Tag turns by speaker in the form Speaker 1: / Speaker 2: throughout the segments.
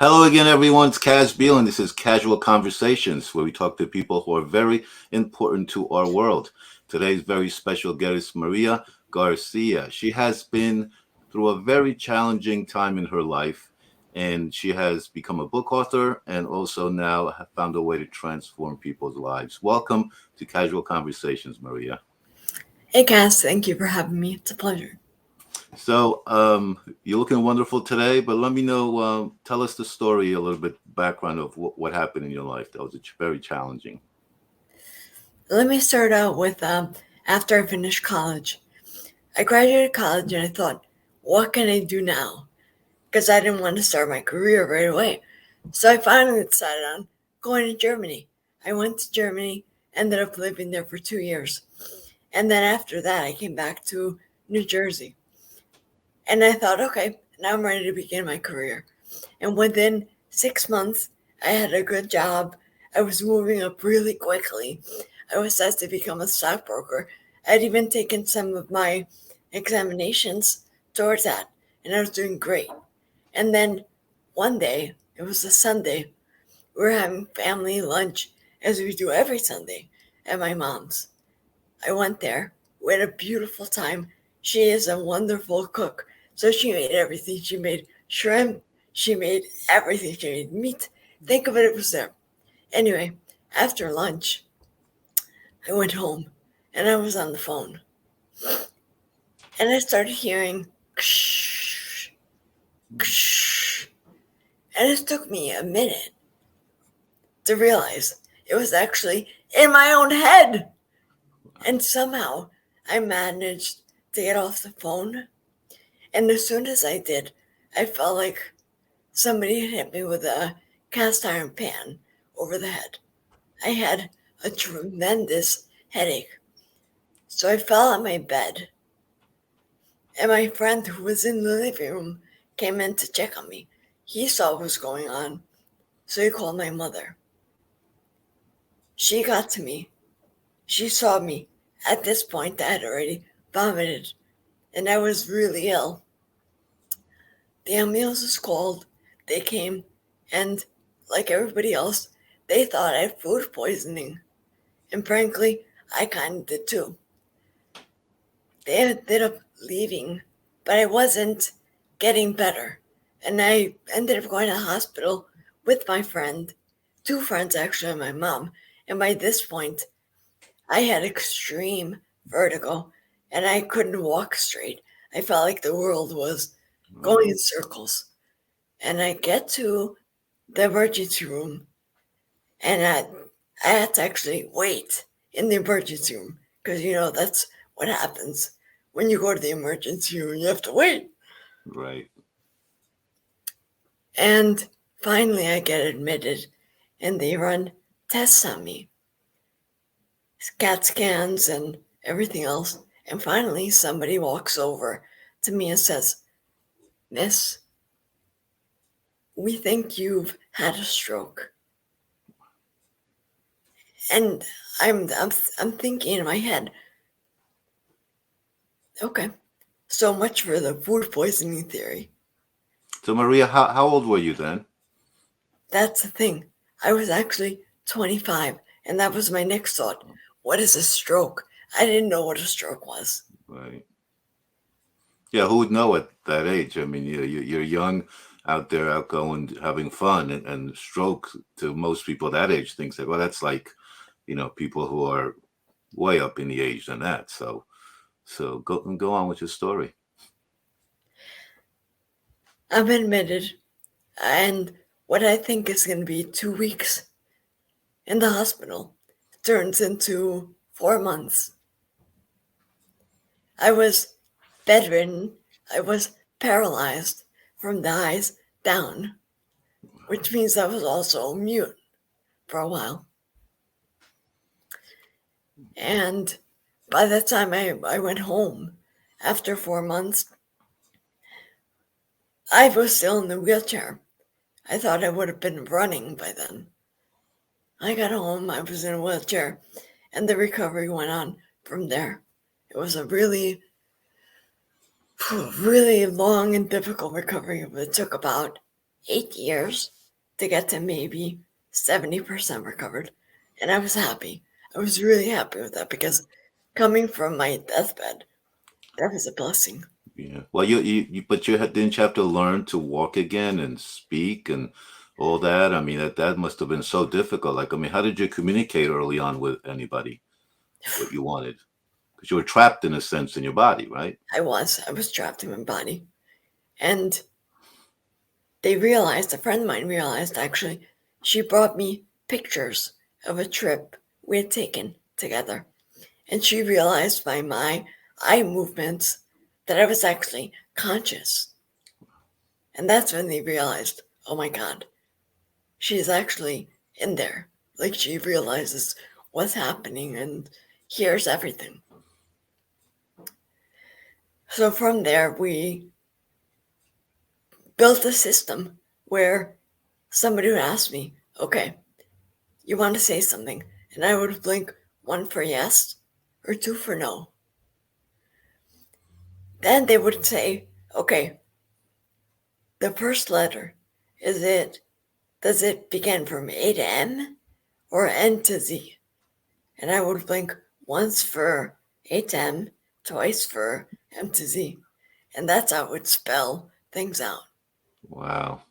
Speaker 1: Hello again, everyone. It's Kaz Beal, and this is Casual Conversations, where we talk to people who are very important to our world. Today's very special guest is Maria Garcia. She has been through a very challenging time in her life, and she has become a book author and also now have found a way to transform people's lives. Welcome to Casual Conversations, Maria.
Speaker 2: Hey guys, thank you for having me. It's a pleasure.
Speaker 1: So, you're looking wonderful today, but let me know, tell us the story, a little bit background of what happened in your life that was very challenging.
Speaker 2: Let me start out with after I finished college. I graduated college and I thought, what can I do now? Because I didn't want to start my career right away. So I finally decided on going to Germany. I went to Germany, ended up living there for 2 years. And then after that, I came back to New Jersey. And I thought, okay, now I'm ready to begin my career. And within 6 months, I had a good job. I was moving up really quickly. I was asked to become a stockbroker. I'd even taken some of my examinations towards that, and I was doing great. And then one day, it was a Sunday, we were having family lunch, as we do every Sunday, at my mom's. I went there. We had a beautiful time. She is a wonderful cook. So she made everything. She made shrimp. She made everything. She made meat. Think of it, it was there. Anyway, after lunch, I went home and I was on the phone. And I started hearing ksh, ksh. And it took me a minute to realize it was actually in my own head. And somehow I managed to get off the phone. And as soon as I did, I felt like somebody had hit me with a cast iron pan over the head. I had a tremendous headache. So I fell on my bed. And my friend who was in the living room came in to check on me. He saw what was going on. So he called my mother. She got to me. She saw me. At this point, I had already vomited. And I was really ill. The ambulance was called. They came, and like everybody else, they thought I had food poisoning. And frankly, I kind of did too. They ended up leaving, but I wasn't getting better. And I ended up going to the hospital with my friend, two friends actually, and my mom. And by this point, I had extreme vertigo and I couldn't walk straight. I felt like the world was going
Speaker 1: Wow.
Speaker 2: in circles. And I get to the emergency room, and I had to actually wait in the emergency room because that's what happens when you go to the emergency room. You have to wait.
Speaker 1: Right.
Speaker 2: And finally, I get admitted, and they run tests on me, CAT scans and everything else. And finally, somebody walks over to me and says, "Miss, we think you've had a stroke." And I'm thinking in my head, okay, so much for the food poisoning theory.
Speaker 1: So, Maria, how old were you then?
Speaker 2: That's the thing. I was actually 25, and that was my next thought. What is a stroke? I didn't know what a stroke was.
Speaker 1: Right. Yeah, who would know at that age? I mean, you're young, out there, outgoing, having fun, and stroke to most people that age thinks that, well, that's like, people who are way up in the age than that. So go on with your story.
Speaker 2: I'm admitted, and what I think is going to be 2 weeks in the hospital turns into 4 months. I was bedridden. I was paralyzed from the eyes down, which means I was also mute for a while. And by the time I went home after 4 months, I was still in the wheelchair. I thought I would have been running by then. I got home, I was in a wheelchair, and the recovery went on from there. It was a really, really long and difficult recovery. It took about 8 years. to get to maybe 70% recovered. And I was happy. I was really happy with that because coming from my deathbed, that was a blessing.
Speaker 1: Yeah. Well, but didn't you have to learn to walk again and speak and all that? I mean, that must have been so difficult. Like, I mean, how did you communicate early on with anybody what you wanted? Because you were trapped in a sense in your body, right?
Speaker 2: I was trapped in my body. And they realized, a friend of mine realized actually, she brought me pictures of a trip we had taken together. And she realized by my eye movements that I was actually conscious. And that's when they realized, oh my God, she's actually in there. Like she realizes what's happening and hears everything. So from there, we built a system where somebody would ask me, okay, you want to say something? And I would blink one for yes or two for no. Then they would say, okay, the first letter, does it begin from A to M or N to Z? And I would blink once for A to M, twice for M to Z. And that's how I would spell things out.
Speaker 1: Wow.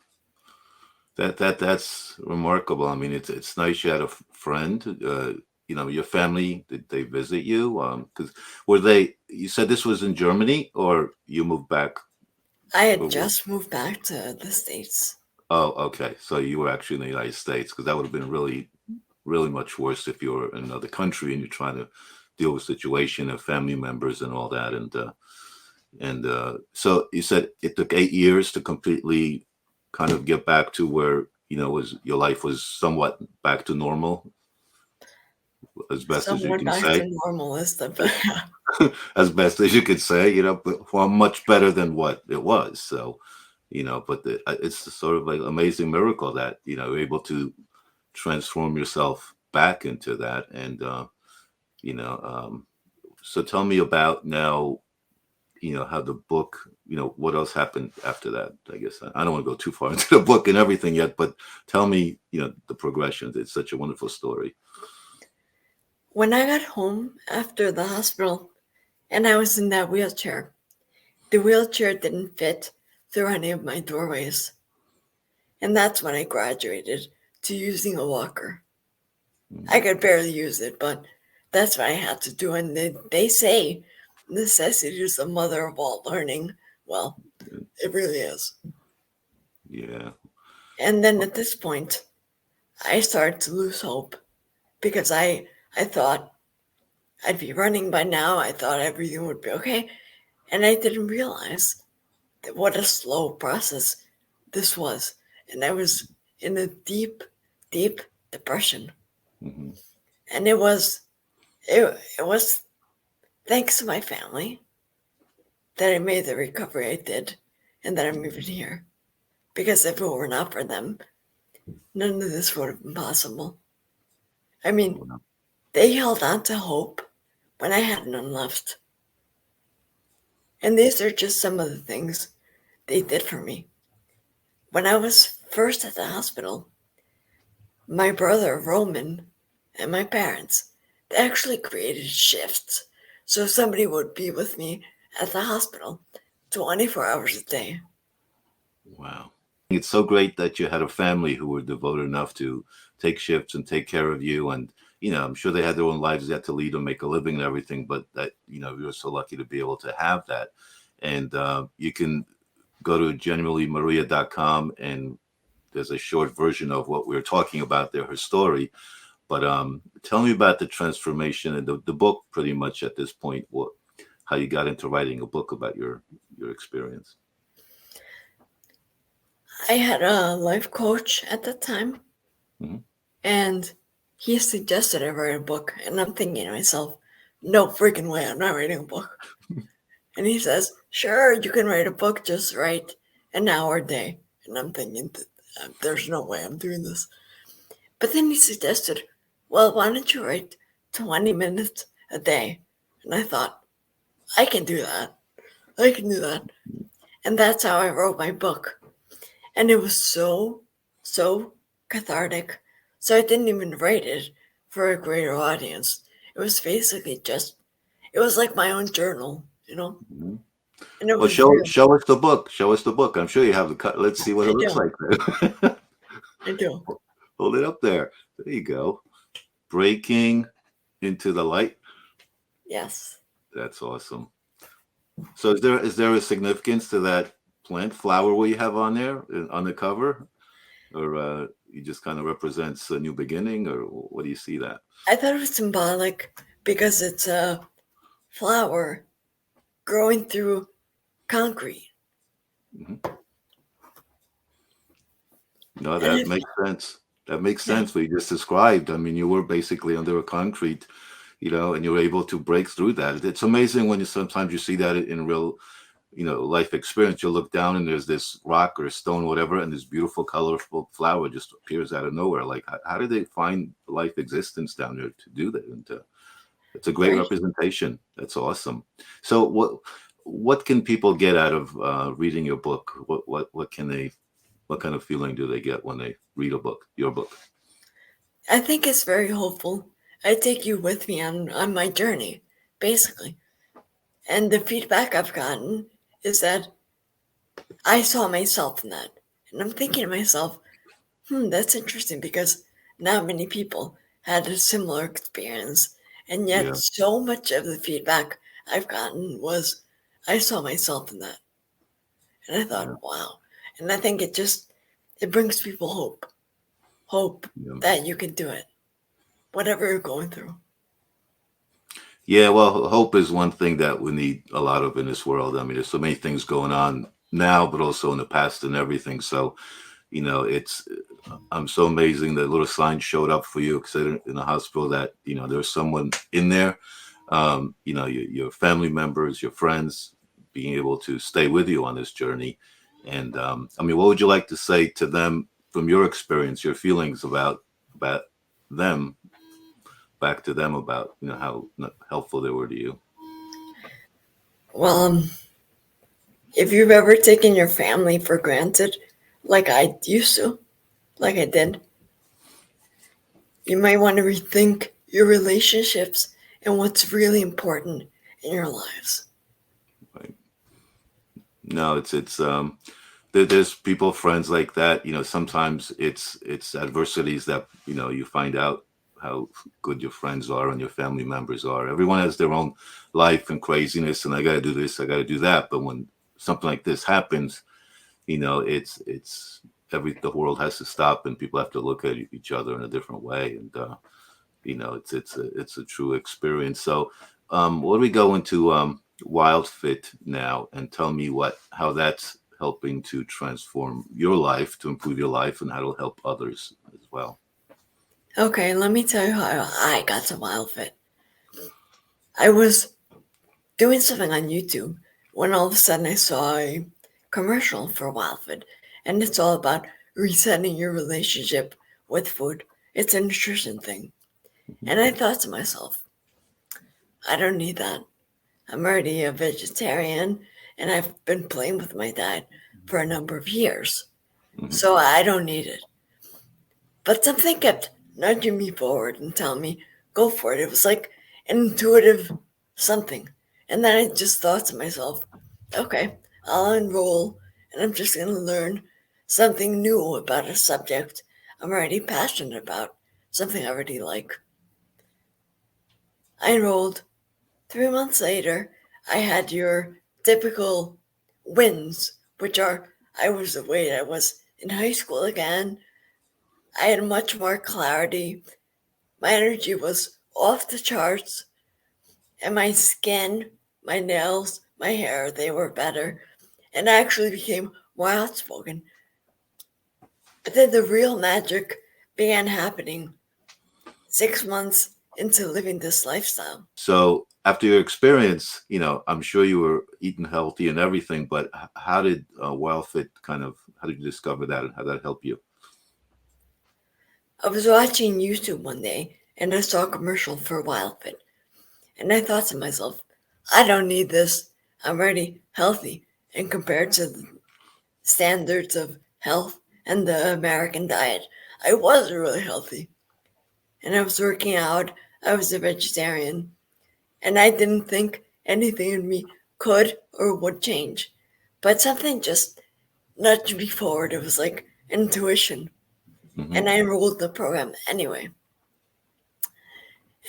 Speaker 1: That's remarkable. I mean, it's nice you had a friend. Your family, did they visit you? Because were they? You said this was in Germany, or you moved back?
Speaker 2: I had
Speaker 1: Or,
Speaker 2: just moved back to the States.
Speaker 1: oh, okay. So you were actually in the United States, because that would have been really, really much worse if you were in another country and you're trying to deal with situation of family members and all that. And so you said it took 8 years to completely kind of get back to where was your life was somewhat back to normal, as best as you
Speaker 2: Somewhat
Speaker 1: can
Speaker 2: back to
Speaker 1: say,
Speaker 2: normal is the
Speaker 1: as best as you could say, but well, much better than what it was. So, but it's sort of like amazing miracle that you're able to transform yourself back into that. And you know, so tell me about now. How the book. What else happened after that? I guess I don't want to go too far into the book and everything yet, but tell me, the progression. It's such a wonderful story.
Speaker 2: When I got home after the hospital and I was in that wheelchair, the wheelchair didn't fit through any of my doorways. And that's when I graduated to using a walker. I
Speaker 1: Mhm.
Speaker 2: could barely use it, but that's what I had to do. And they say necessity is the mother of all learning. Well, it really is.
Speaker 1: Yeah.
Speaker 2: And then at this point, I started to lose hope because I thought I'd be running by now. I thought everything would be okay. And I didn't realize that what a slow process this was. And I was in a deep, deep depression.
Speaker 1: Hmm.
Speaker 2: And it was thanks to my family that I made the recovery I did and that I'm even here. Because if it were not for them, none of this would have been possible. I mean, they held on to hope when I had none left. And these are just some of the things they did for me. When I was first at the hospital, my brother Roman and my parents, they actually created shifts so somebody would be with me at the hospital 24 hours a day.
Speaker 1: Wow. It's so great that you had a family who were devoted enough to take shifts and take care of you. And, I'm sure they had their own lives they had to lead and make a living and everything, but that, you're so lucky to be able to have that. And you can go to genuinelymaria.com, and there's a short version of what we are talking about there, her story. But tell me about the transformation and the book pretty much at this point, how you got into writing a book about your experience.
Speaker 2: I had a life coach at the time,
Speaker 1: Hmm.
Speaker 2: and he suggested I write a book. And I'm thinking to myself, no freaking way, I'm not writing a book. And he says, sure, you can write a book, just write an hour a day. And I'm thinking, there's no way I'm doing this. But then he suggested, well, why don't you write 20 minutes a day? And I thought, I can do that. I can do that. And that's how I wrote my book. And it was so, so cathartic. So I didn't even write it for a greater audience. It was basically just, it was like my own journal, you know?
Speaker 1: Mhm.
Speaker 2: And it
Speaker 1: Well,
Speaker 2: was real.
Speaker 1: show us the book. Show us the book. I'm sure you have the cut. Let's see what it
Speaker 2: I
Speaker 1: looks
Speaker 2: do.
Speaker 1: like. Then.
Speaker 2: I do.
Speaker 1: Hold it up there. There you go. Breaking into the light.
Speaker 2: Yes.
Speaker 1: That's awesome. So is there a significance to that plant flower we have on there on the cover, or you just kind of represents a new beginning, or what do you see that?
Speaker 2: I thought it was symbolic because it's a flower growing through concrete.
Speaker 1: Hmm. No,
Speaker 2: And
Speaker 1: that
Speaker 2: I,
Speaker 1: makes sense. That makes
Speaker 2: yeah,
Speaker 1: sense. What you just described. I mean, you were basically under a concrete, and you were able to break through that. It's amazing when you sometimes you see that in real, life experience. You look down and there's this rock or stone, whatever, and this beautiful, colorful flower just appears out of nowhere. Like, how did they find life existence down there to do that? And it's a great
Speaker 2: right.
Speaker 1: representation. That's awesome. So, what can people get out of reading your book? What can they? What kind of feeling do they get when they read a book, your book?
Speaker 2: I think it's very hopeful. I take you with me on my journey, basically. And the feedback I've gotten is that I saw myself in that. And I'm thinking to myself, that's interesting because not many people had a similar experience. And
Speaker 1: Yeah,
Speaker 2: yet, so much of the feedback I've gotten was, I saw myself in that. And I thought,
Speaker 1: yeah,
Speaker 2: wow. And I think it brings people hope
Speaker 1: yeah.
Speaker 2: that you can do it, whatever you're going through.
Speaker 1: Yeah, well, hope is one thing that we need a lot of in this world. I mean, there's so many things going on now, but also in the past and everything. So, it's I'm so amazing that little sign showed up for you because in the hospital that there's someone in there. Your family members, your friends, being able to stay with you on this journey. And I mean, what would you like to say to them from your experience, your feelings about them, back to them about how helpful they were to you?
Speaker 2: Well, if you've ever taken your family for granted, like I used to, like I did, you might want to rethink your relationships and what's really important in your lives.
Speaker 1: Right? No, there's people, friends like that. Sometimes it's adversities that you find out how good your friends are and your family members are. Everyone has their own life and craziness, and I got to do this, I got to do that. But when something like this happens, it's the world has to stop, and people have to look at each other in a different way. And it's a true experience. So, what do we go into Wild Fit now, and tell me how that's helping to transform your life, to improve your life, and how it'll help others as well.
Speaker 2: Okay, let me tell you how I got to Wildfit. I was doing something on YouTube when all of a sudden I saw a commercial for Wildfit, and it's all about resetting your relationship with food. It's a nutrition thing.
Speaker 1: Mhm.
Speaker 2: And I thought to myself, I don't need that. I'm already a vegetarian and I've been playing with my diet for a number of years.
Speaker 1: Mhm.
Speaker 2: So I don't need it. But something kept nudging me forward and telling me, go for it. It was like an intuitive something. And then I just thought to myself, okay, I'll enroll and I'm just going to learn something new about a subject I'm already passionate about, something I already like. I enrolled. 3 months later, I had your typical wins, which are I was the weight I was in high school again. I had much more clarity. My energy was off the charts, and my skin, my nails, my hair, they were better. And I actually became more outspoken. But then the real magic began happening 6 months into living this lifestyle.
Speaker 1: So, after your experience, I'm sure you were eating healthy and everything, but how did Wild Fit how did you discover that, and how did that help you?
Speaker 2: I was watching YouTube one day and I saw a commercial for Wildfit. And I thought to myself, I don't need this. I'm already healthy. And compared to the standards of health and the American diet, I was really healthy. And I was working out. I was a vegetarian. And I didn't think anything in me could or would change. But something just nudged me forward. It was like intuition.
Speaker 1: Hmm.
Speaker 2: And I enrolled in the program anyway.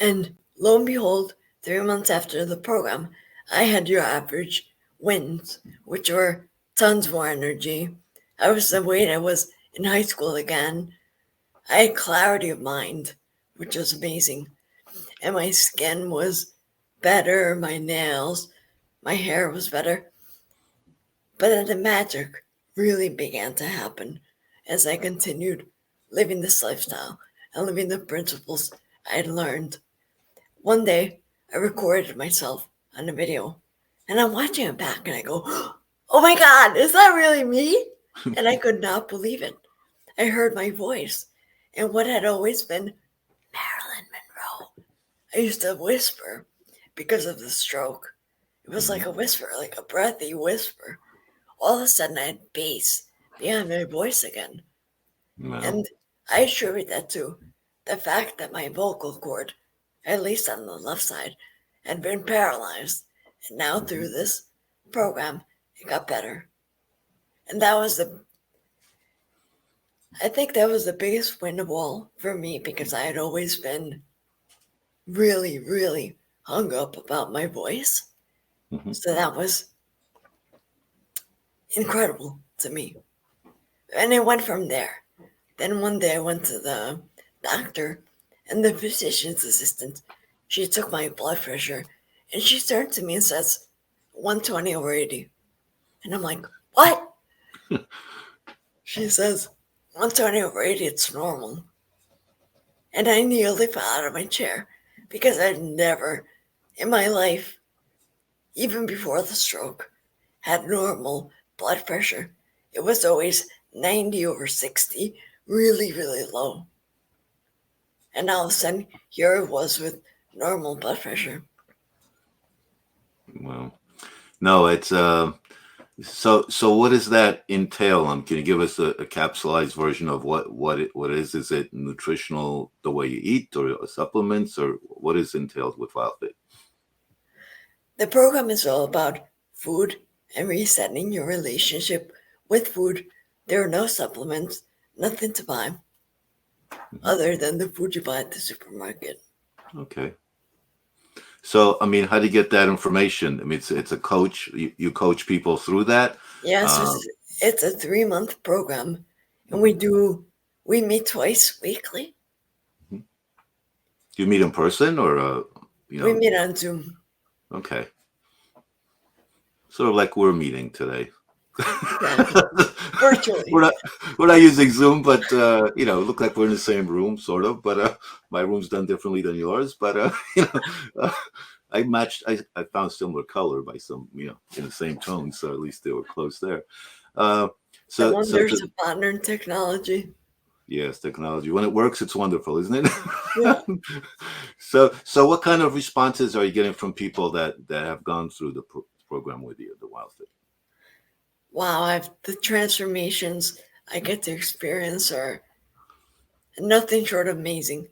Speaker 2: And lo and behold, 3 months after the program, I had your average wins, which were tons more energy. I was the weight I was in high school again. I had clarity of mind, which was amazing. And my skin was better, my nails, my hair was better. But then the magic really began to happen as I continued living this lifestyle and living the principles I had learned. One day, I recorded myself on a video, and I'm watching it back, and I go, "Oh my God, is that really me?" And I could not believe it. I heard my voice, and what had always been Marilyn Monroe, I used to whisper because of the stroke. It was like
Speaker 1: Hmm.
Speaker 2: a whisper, like a breathy whisper. All of a sudden, I had bass behind my voice again.
Speaker 1: Well.
Speaker 2: And I attribute that to the fact that my vocal cord, at least on the left side, had been paralyzed. And now
Speaker 1: Hmm.
Speaker 2: through this program, it got better. And that was I think that was the biggest win of all for me because I had always been really, really hung up about my voice.
Speaker 1: Hmm.
Speaker 2: So that was incredible to me. And it went from there. Then one day I went to the doctor and the physician's assistant. She took my blood pressure and she turned to me and says, 120 over 80. And I'm like, what? She says, 120 over 80, it's normal. And I nearly fell out of my chair because I'd never in my life, even before the stroke, had normal blood pressure. It was always 90 over 60, really, really low. And all of a sudden, here it was with normal blood pressure.
Speaker 1: Well, no, it's so what does that entail? Can you give us a capsulized version of what it is? Is it nutritional, the way you eat, or supplements, or what is entailed with WildFit?
Speaker 2: The program is all about food and resetting your relationship with food. There are no supplements, nothing to buy
Speaker 1: Hmm.
Speaker 2: other than the food you buy at the supermarket.
Speaker 1: Okay. So, I mean, how do you get that information? I mean, it's a coach. You coach people through that.
Speaker 2: Yes,
Speaker 1: Uh,
Speaker 2: it's a 3 month program, and
Speaker 1: mhm,
Speaker 2: we meet twice weekly.
Speaker 1: mhm. Do you meet in person or you
Speaker 2: We
Speaker 1: know?
Speaker 2: meet on Zoom.
Speaker 1: Okay, sort of like we're meeting today.
Speaker 2: Exactly.
Speaker 1: we're
Speaker 2: Virtually.
Speaker 1: not we're not using Zoom, but look like we're in the same room, sort of. But my room's done differently than yours. But uh, I matched. I found similar color by some, in the same tone, so at least they were close there. Uh,
Speaker 2: The
Speaker 1: so
Speaker 2: wonders of modern technology.
Speaker 1: yes, technology when it works, it's wonderful, isn't it?
Speaker 2: Yeah.
Speaker 1: So what kind of responses are you getting from people that have gone through the program with you, the Wild Fit?
Speaker 2: Wow, the transformations I get to experience are nothing short of amazing.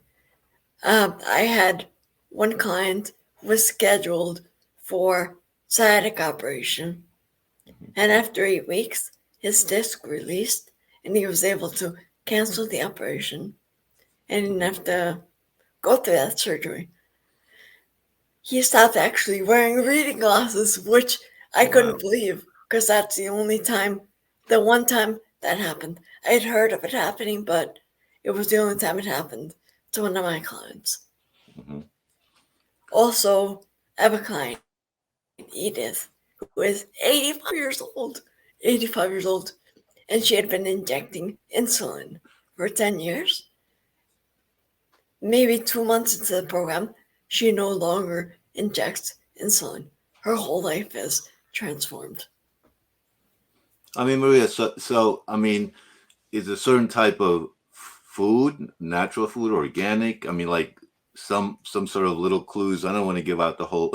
Speaker 2: I had one client who was scheduled for sciatic operation, and after 8 weeks, his disc released, and he was able to cancel the operation and didn't
Speaker 1: Hmm.
Speaker 2: have to go through that surgery. He stopped actually wearing reading glasses, which I couldn't
Speaker 1: Wow.
Speaker 2: believe because that's the one time that happened. I had heard of it happening, but it was the only time it happened to one of my clients.
Speaker 1: Hmm.
Speaker 2: Also, I have a client, Edith, who is 85 years old, and she had been injecting insulin for 10 years. Maybe 2 months into the program, she no longer injects insulin. Her whole life is transformed.
Speaker 1: I mean, Maria. So I mean, is a certain type of food, natural food, organic? I mean, like some sort of little clues. I don't want to give out the whole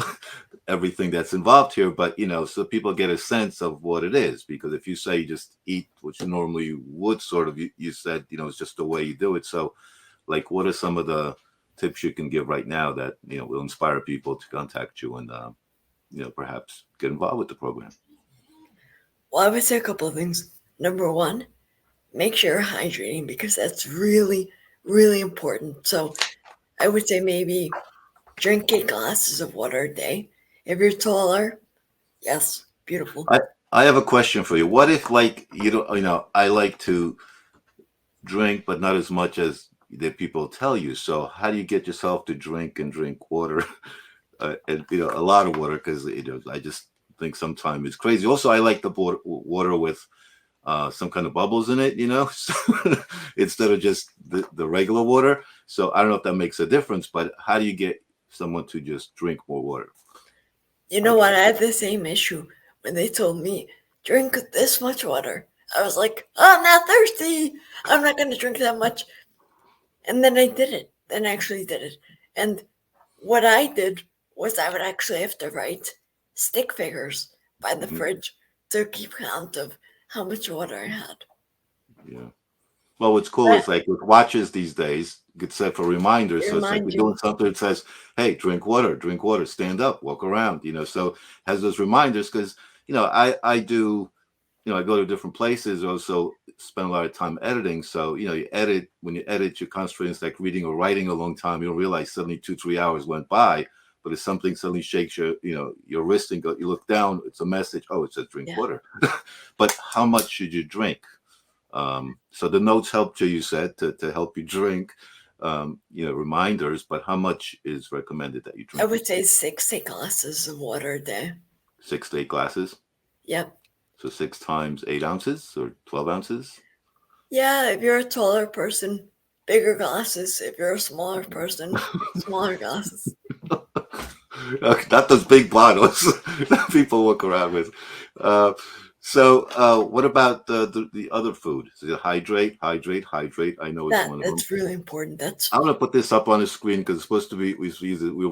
Speaker 1: everything that's involved here, but so people get a sense of what it is. Because if you say you just eat what you normally would, sort of, you said, it's just the way you do it. So, like, what are some of the tips you can give right now that will inspire people to contact you and perhaps get involved with the program?
Speaker 2: Well, I would say a couple of things. Number one, make sure you're hydrating because that's really, really important. So I would say maybe drink 8 glasses of water a day. If you're taller, yes, beautiful.
Speaker 1: I I have a question for you. What if, like, you don't, I like to drink, but not as much as that people tell you. So how do you get yourself to drink and drink water, and a lot of water? Because I just think sometimes it's crazy. Also, I like the water with some kind of bubbles in it, so, instead of just the regular water. So I don't know if that makes a difference, but how do you get someone to just drink more water?
Speaker 2: You know what? I had the same issue when they told me, drink this much water. I was like, oh, I'm not thirsty. I'm not going to drink that much. And then I did it. Then I actually did it. And what I did was I would actually have to write stick figures by the
Speaker 1: Mhm.
Speaker 2: fridge to keep count of how much water I had.
Speaker 1: Yeah. Well, what's cool
Speaker 2: But
Speaker 1: is, like, with watches these days, you could set for reminders.
Speaker 2: it
Speaker 1: So it's like
Speaker 2: remind
Speaker 1: you're doing
Speaker 2: you,
Speaker 1: something that says, "Hey, drink water, stand up, walk around." So has those reminders because I do. I go to different places. Also, spend a lot of time editing. So you edit. When you edit, you're concentrating. It's like reading or writing a long time. You don't realize suddenly 2-3 hours went by. But if something suddenly shakes your wrist and you look down, it's a message. Oh, it says drink
Speaker 2: yeah.
Speaker 1: water. But how much should you drink? So the notes helped you, you said, to help you drink, reminders, but how much is recommended that you
Speaker 2: I
Speaker 1: drink
Speaker 2: would
Speaker 1: each
Speaker 2: say
Speaker 1: day?
Speaker 2: 6 glasses of water a day.
Speaker 1: 6 to 8 glasses.
Speaker 2: Yep.
Speaker 1: So 6 times 8 ounces or 12 ounces.
Speaker 2: Yeah, if you're a taller person, bigger glasses. If you're a smaller person, smaller glasses.
Speaker 1: Okay, not those big bottles that people walk around with. Uh, what about the other food? So hydrate, hydrate, hydrate. I know it's one of them.
Speaker 2: That's really important. That's
Speaker 1: I'm gonna put this up on the screen because it's supposed to be. We'll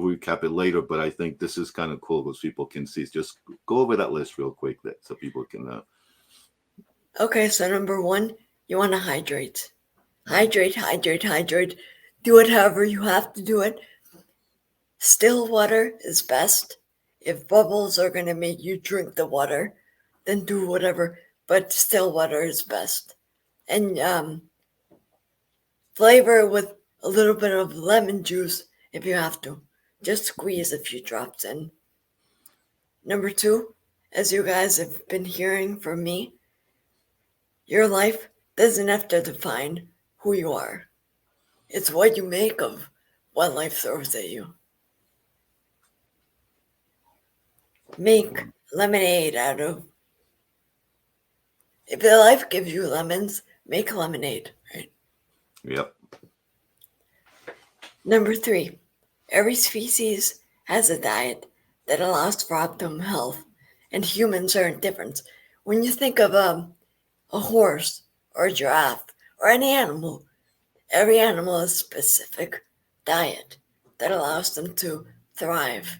Speaker 1: recap it later, but I think this is kind of cool because people can see. Just go over that list real quick, so people can.
Speaker 2: okay. So number one, you want to hydrate.
Speaker 1: Mhm.
Speaker 2: Hydrate, hydrate, hydrate. Do it however you have to do it. Still water is best. If bubbles are going to make you drink the water, then do whatever. But still water is best. And flavor with a little bit of lemon juice if you have to. Just squeeze a few drops in. Number two, as you guys have been hearing from me, your life doesn't have to define who you are. It's what you make of what life throws at you. Make lemonade out of. If your life gives you lemons, make lemonade, right?
Speaker 1: Yep.
Speaker 2: Number three, every species has a diet that allows for optimum health, and humans are different. When you think of a horse or a giraffe or any animal, every animal has a specific diet that allows them to thrive.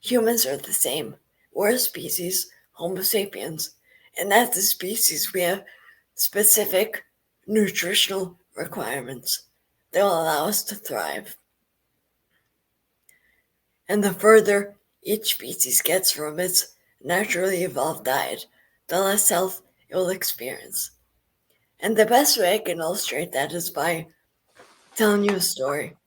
Speaker 2: Humans are the same. We're a species, Homo sapiens, and as a species, we have specific nutritional requirements that will allow us to thrive. And the further each species gets from its naturally evolved diet, the less health it will experience. And the best way I can illustrate that is by telling you a story.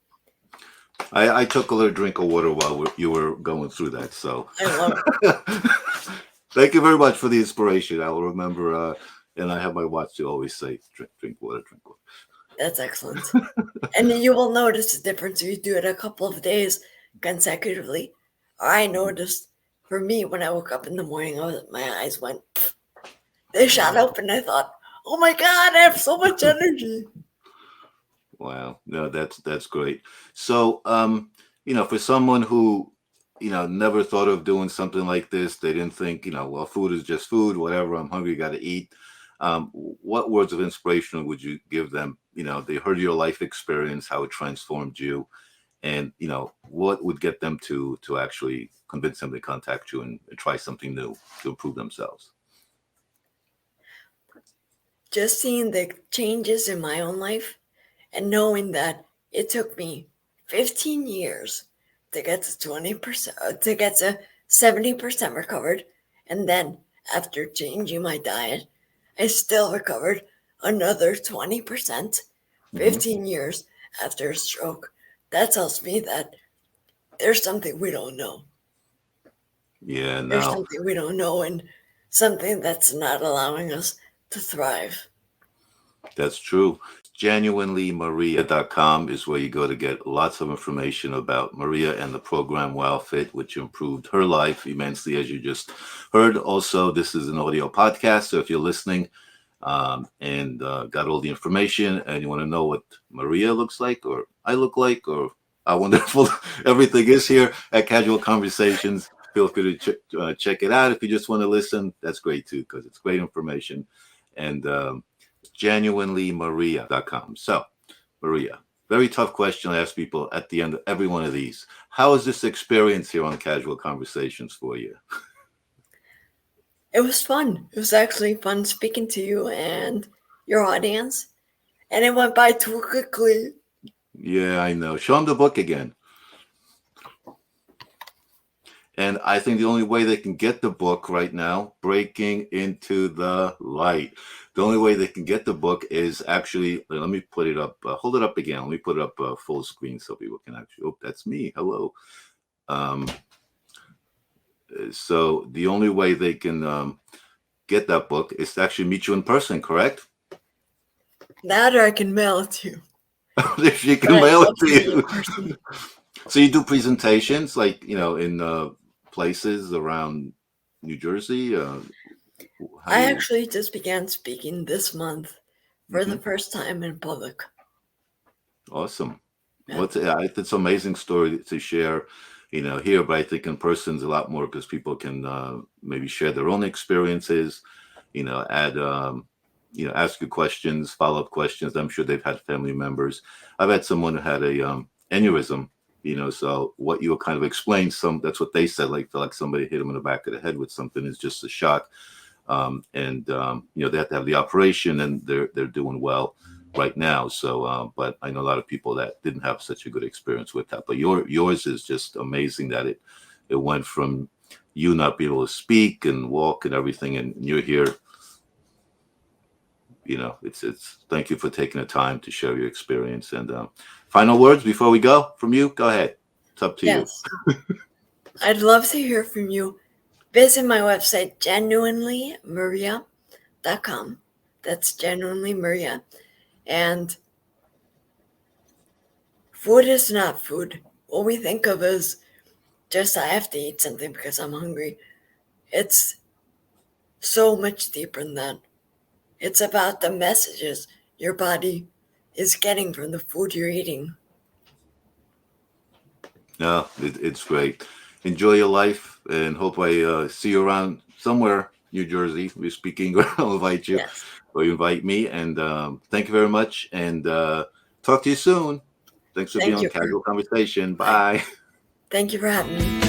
Speaker 1: I took a little drink of water while you were going through that. So
Speaker 2: I love it.
Speaker 1: thank you very much for the inspiration. I will remember. And I have my watch to always say, drink water, drink water.
Speaker 2: That's excellent. And you will notice the difference if you do it a couple of days consecutively. I noticed for me when I woke up in the morning, my eyes went, they shot
Speaker 1: Wow.
Speaker 2: open. I thought, oh my God, I have so much energy.
Speaker 1: Wow. No, that's great. So, for someone who, never thought of doing something like this, they didn't think, well, food is just food, whatever. I'm hungry, got to eat. What words of inspiration would you give them? They heard your life experience, how it transformed you, and what would get them to actually convince them to contact you and try something new to improve themselves?
Speaker 2: Just seeing the changes in my own life and knowing that it took me 15 years to get to 20%, to get to 70% recovered. And then after changing my diet, I still recovered another 20%,
Speaker 1: Hmm.
Speaker 2: 15 years after a stroke. That tells me that there's something we don't know.
Speaker 1: Yeah,
Speaker 2: There's
Speaker 1: no,
Speaker 2: something we don't know and something that's not allowing us to thrive.
Speaker 1: that's true. Genuinelymaria.com is where you go to get lots of information about Maria and the program WildFit, which improved her life immensely, as you just heard. Also, this is an audio podcast, so if you're listening and got all the information and you want to know what Maria looks like or I look like or how wonderful everything is here at Casual Conversations, feel free to check it out. If you just want to listen, that's great too, because it's great information. And genuinelymaria.com. So, Maria, very tough question I ask people at the end of every one of these. How is this experience here on Casual Conversations for you?
Speaker 2: It was fun. It was actually fun speaking to you and your audience, and it went by too quickly.
Speaker 1: Yeah, I know. Show them the book again. And I think the only way they can get the book right now, Breaking into the Light, the only way they can get the book is actually, let me put it up, hold it up again. Let me put it up full screen so people can actually, oh, that's me. Hello. Um, so the only way they can get that book is to actually meet you in person, correct?
Speaker 2: That or I can mail it to you,
Speaker 1: If you
Speaker 2: but
Speaker 1: can
Speaker 2: I'd
Speaker 1: mail it
Speaker 2: love
Speaker 1: to
Speaker 2: to meet in
Speaker 1: you.
Speaker 2: person.
Speaker 1: So you do presentations like, in places around New Jersey? How do
Speaker 2: I
Speaker 1: you?
Speaker 2: actually just began speaking this month for the
Speaker 1: Mhm.
Speaker 2: first time in public.
Speaker 1: Awesome.
Speaker 2: Yeah.
Speaker 1: It's an amazing story to share, here, but I think in person is a lot more because people can maybe share their own experiences, add, ask you questions, follow-up questions. I'm sure they've had family members. I've had someone who had a aneurysm, so what you kind of explained, that's what they said, like feel like somebody hit them in the back of the head with something is just a shock. And they have to have the operation, and they're doing well right now. So, but I know a lot of people that didn't have such a good experience with that. But yours is just amazing that it went from you not being able to speak and walk and everything, and you're here. It's thank you for taking the time to share your experience. And final words before we go from you. Go ahead. It's up to you.
Speaker 2: Yes. I'd love to hear from you. Visit my website, genuinelymaria.com. That's genuinely Maria. And food is not food. What we think of as just I have to eat something because I'm hungry. It's so much deeper than that. It's about the messages your body is getting from the food you're eating.
Speaker 1: No, it's great. Enjoy your life, and hope I see you around somewhere, New Jersey. We're speaking, I'll invite you,
Speaker 2: Yes.
Speaker 1: or you invite me. And thank you very much. And talk to you soon. Thanks for being
Speaker 2: Thank
Speaker 1: on
Speaker 2: you for
Speaker 1: Casual Conversation.
Speaker 2: bye.
Speaker 1: Bye.
Speaker 2: Thank you for having me.